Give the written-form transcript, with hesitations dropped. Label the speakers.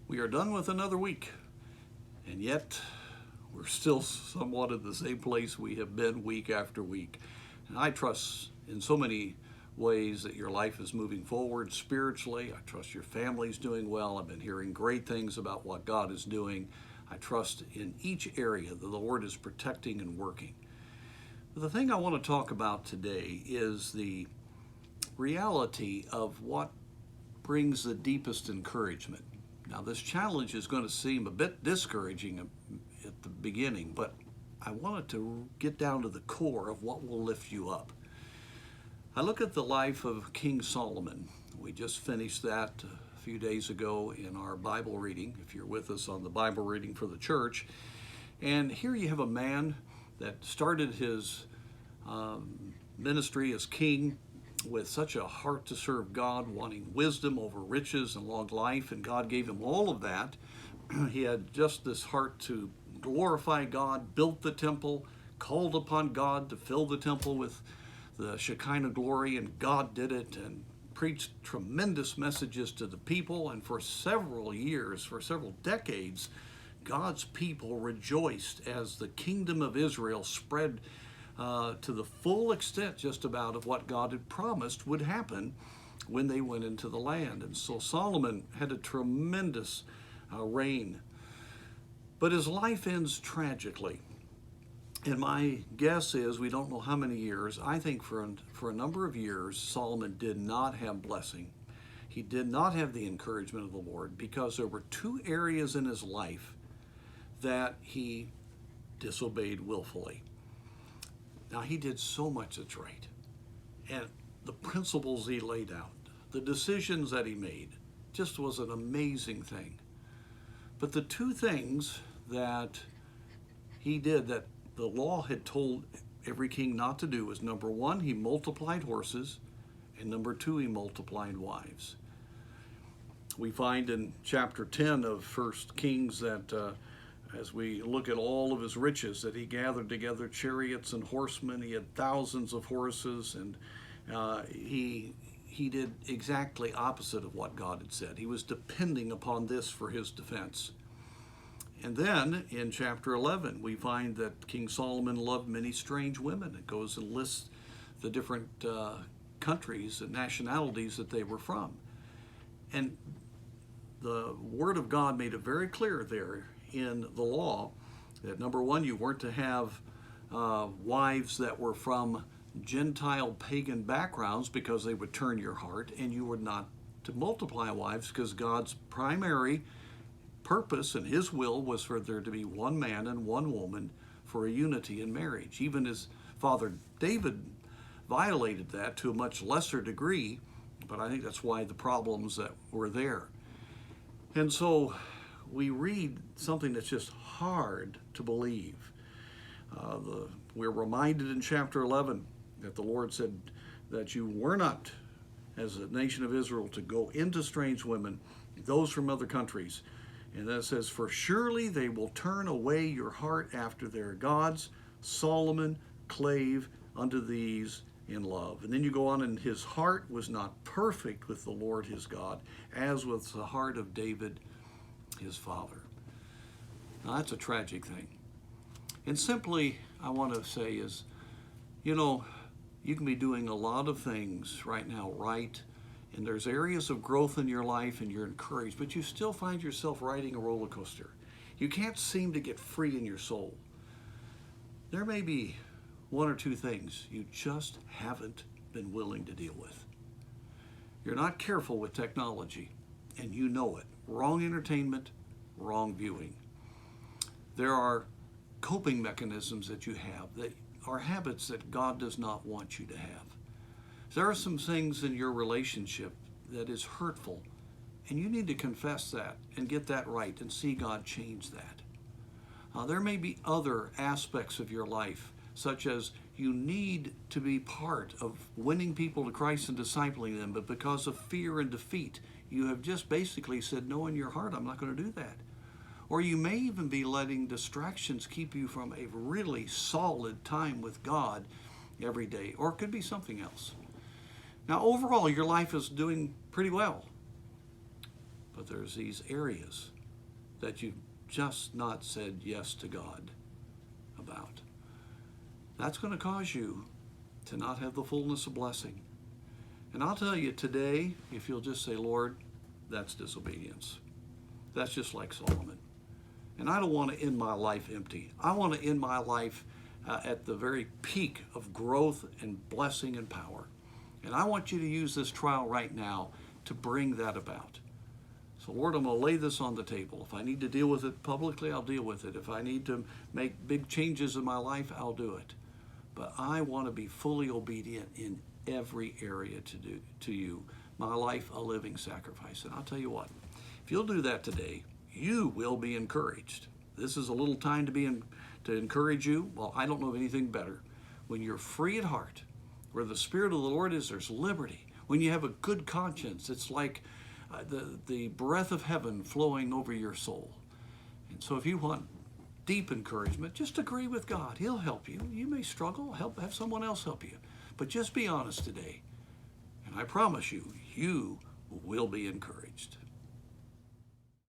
Speaker 1: We are done with another week, and yet we're still somewhat at the same place we have been week after week. And I trust in so many ways that your life is moving forward spiritually. I trust your family's doing well. I've been hearing great things about what God is doing. I trust in each area that the Lord is protecting and working. But the thing I want to talk about today is the reality of what brings the deepest encouragement. Now, this challenge is going to seem a bit discouraging at the beginning, but I wanted to get down to the core of what will lift you up. I look at the life of King Solomon. We just finished that a few days ago in our Bible reading, if you're with us on the Bible reading for the church. And here you have a man that started his ministry as king with such a heart to serve God, wanting wisdom over riches and long life, and God gave him all of that. He had just this heart to glorify God, built the temple, called upon God to fill the temple with the Shekinah glory, and God did it, and preached tremendous messages to the people. And for several years, for several decades, God's people rejoiced as the kingdom of Israel spread to the full extent just about of what God had promised would happen when they went into the land. And so Solomon had a tremendous reign. But his life ends tragically. And my guess is, we don't know how many years, I think for a number of years, Solomon did not have blessing. He did not have the encouragement of the Lord, because there were two areas in his life that he disobeyed willfully. Now, he did so much that's right. And the principles he laid out, the decisions that he made, just was an amazing thing. But the two things that he did that the law had told every king not to do was, number one, he multiplied horses, and number two, he multiplied wives. We find in chapter 10 of 1 Kings that as we look at all of his riches, that he gathered together chariots and horsemen. He had thousands of horses, and he did exactly opposite of what God had said. He was depending upon this for his defense. And then in chapter 11, we find that King Solomon loved many strange women. It goes and lists the different countries and nationalities that they were from. And the Word of God made it very clear there in the law that, number one, you weren't to have wives that were from Gentile pagan backgrounds, because they would turn your heart, and you were not to multiply wives, because God's primary purpose and his will was for there to be one man and one woman for a unity in marriage. Even his father David violated that to a much lesser degree, but I think that's why the problems that were there. And so we read something that's just hard to believe. We're reminded in chapter 11 that the Lord said that you were not, as a nation of Israel, to go into strange women, those from other countries. And then it says, for surely they will turn away your heart after their gods. Solomon clave unto these in love. And then you go on, and his heart was not perfect with the Lord his God, as was the heart of David his father. Now, that's a tragic thing. And simply, I want to say is, you can be doing a lot of things right now right, and there's areas of growth in your life, and you're encouraged, but you still find yourself riding a roller coaster. You can't seem to get free in your soul. There may be one or two things you just haven't been willing to deal with. You're not careful with technology, and you know it. Wrong entertainment, wrong viewing. There are coping mechanisms that you have that are habits that God does not want you to have. There are some things in your relationship that is hurtful, and you need to confess that and get that right and see God change that. There may be other aspects of your life, such as you need to be part of winning people to Christ and discipling them, but because of fear and defeat, you have just basically said, no, in your heart, I'm not going to do that. Or you may even be letting distractions keep you from a really solid time with God every day, or it could be something else. Now, overall, your life is doing pretty well, but there's these areas that you've just not said yes to God about. That's going to cause you to not have the fullness of blessing. And I'll tell you today, if you'll just say, Lord, that's disobedience. That's just like Solomon. And I don't want to end my life empty. I want to end my life at the very peak of growth and blessing and power. And I want you to use this trial right now to bring that about. So Lord, I'm going to lay this on the table. If I need to deal with it publicly, I'll deal with it. If I need to make big changes in my life, I'll do it. But I want to be fully obedient in every area to you. My life a living sacrifice. And I'll tell you what, if you'll do that today, you will be encouraged. This is a little time to encourage you. Well, I don't know of anything better. When you're free at heart, where the Spirit of the Lord is, there's liberty. When you have a good conscience, it's like the breath of heaven flowing over your soul. And so if you want deep encouragement, just agree with God. He'll help you. You may struggle, have someone else help you. But just be honest today. And I promise you, you will be encouraged.